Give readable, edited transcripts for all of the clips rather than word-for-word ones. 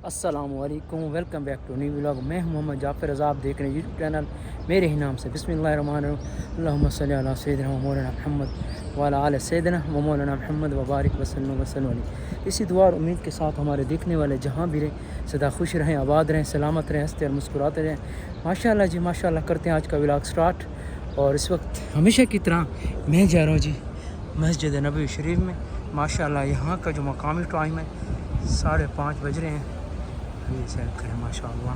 अस्सलामुअलैकुम, welcome back to new vlog. मैं हूं मोहम्मद जाफ़र रज़ा, आप देख रहे हैं यूट्यूब चैनल मेरे ही नाम से। बिस्मिल्लाहिर्रहमानिर्रहीम, अल्लाहुम्मा सल्ली अला सय्यिदिना व मौलाना मुहम्मद व अला आलि सय्यिदिना व मौलाना मुहम्मद व बारिक वसल्लम अलैहि। इसी दुआ और उम्मीद के साथ हमारे देखने वाले जहाँ भी रहें सदा खुश रहें, आबाद रहें, सलामत रहें, हंसते और मुस्कुराते रहें। माशाअल्लाह जी माशाअल्लाह। करते हैं आज का व्लॉग स्टार्ट। और इस वक्त हमेशा की तरह मैं जा रहा हूँ जी मस्जिद नबवी शरीफ में। माशाअल्लाह यहाँ का जो मकामी टाइम है 5:30 बज रहे हैं। ये सैर करें माशाअल्लाह।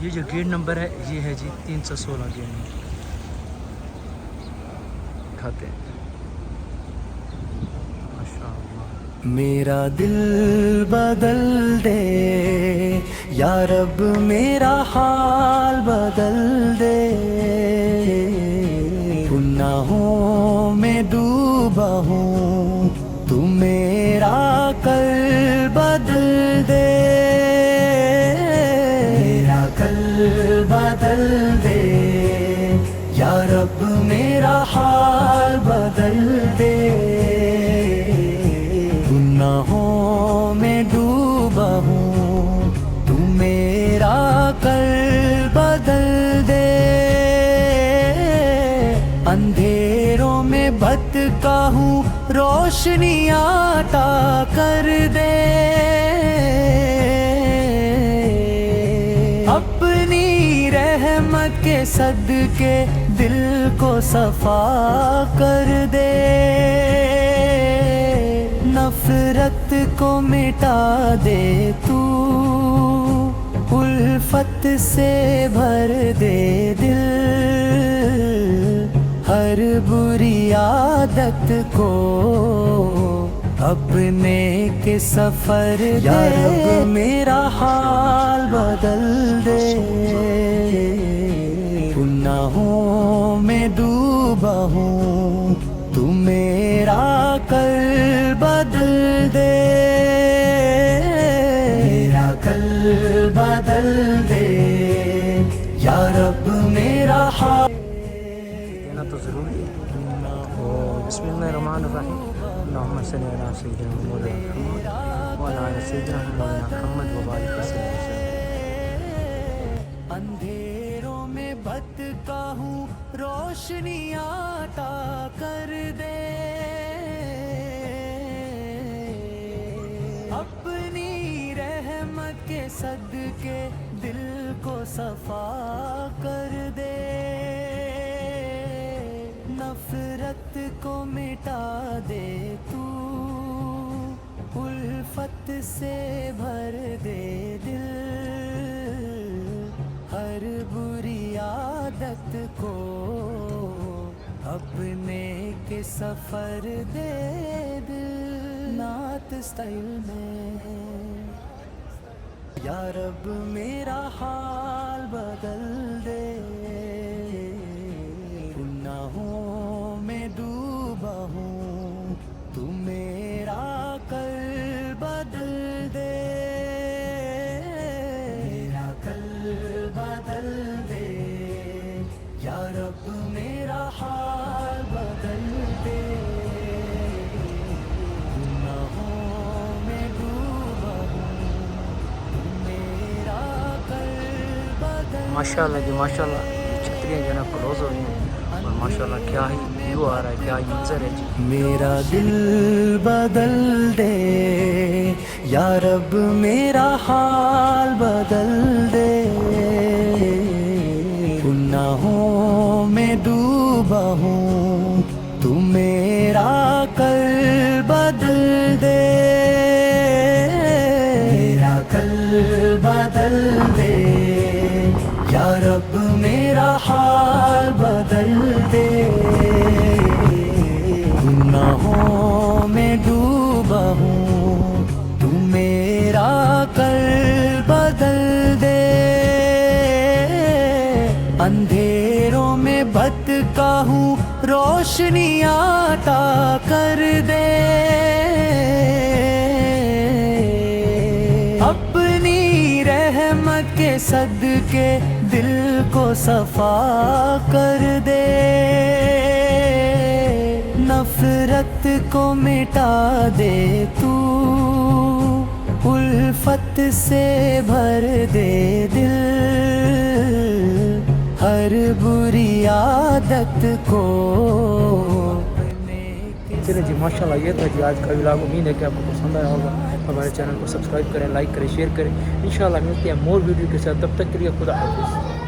ये जो गेट नंबर है ये है जी 316 गेट नंबर। उठाते हैं माशाअल्लाह। मेरा दिल बदल दे या रब, मेरा हाल बदल दे। गुनाहों में डूबा हूँ, तू मेरा कल बदल दे। मेरा कल बदल दे या रब, मेरा हाल बदल दे। गुनाहों में डूबा हूँ, तू मेरा कल बदल दे। अंधेरों में भटका हूँ, रोशनी आता कर दे। अपनी रहमत के सदके दिल को सफा कर दे। नफरत को मिटा दे तू, उल्फत से भर दे दिल। हर बुरी आदत को अपने के सफर या रब, मेरा हाल बदल दे। गुनाहों में डूबा हूँ, तू मेरा कल बदल दे। मेरा कल बदल दे या रब, मेरा हाल देना तो ज़रूरी है। और बिस्मिल्लाहिर्रहमानिर्रहीम, अल्लाहुम्मा सल्ली अला सय्यिदिना मौलाना मुहम्मद व अला आलि सय्यिदिना मौलाना मुहम्मद व बारिक वसल्लम। अंधेरों में भटका हूँ, रोशनी आता कर दे। अपनी रहमत के सदके दिल को सफा कर दे। नफरत को मिटा दे तू, उल्फत से भर दे दिल। हर बुरी आदत को अपने के सफर दे दिल। नात स्टाइल में या रब, मेरा हाल बदल दे। गुनाहों में डूबा हूँ, तू मेरा कल बदल दे। मेरा कल बदल दे या रब, मेरा हाल बदल दे। गुनाहों में डूबा हूँ, तू मेरा कल बदल। माशाअल्लाह जी माशाअल्लाह। छतरियाँ जो है ना क्लोज हो रही हैं और माशाअल्लाह क्या ही व्यू आ रहा है, क्या ही मंजर है जी। मेरा दिल बदल दे या रब, मेरा हाल बदल दे। गुनाहों में डूबा हूँ, तू मेरा कल बदल दे। मेरा कल बदल दे या रब, मेरा हाल बदल दे। गुनाहों में डूबा हूँ, तू मेरा कल बदल दे। अंधेरों में भटका हूँ, रोशनी आता कर दे। अपनी रहमत के सदके दिल को सफा कर दे। नफरत को मिटा दे तू, उल्फत से भर दे दिल, हर बुरी आदत को। चलिए जी, माशाल्लाह ये था जी आज का व्लॉग। उम्मीद है कि आपको पसंद आया होगा। हमारे चैनल को सब्सक्राइब करें, लाइक करें, शेयर करें। इंशाल्लाह मिलते हैं मोर वीडियो के साथ। तब तक के लिए खुदा हाफिज़।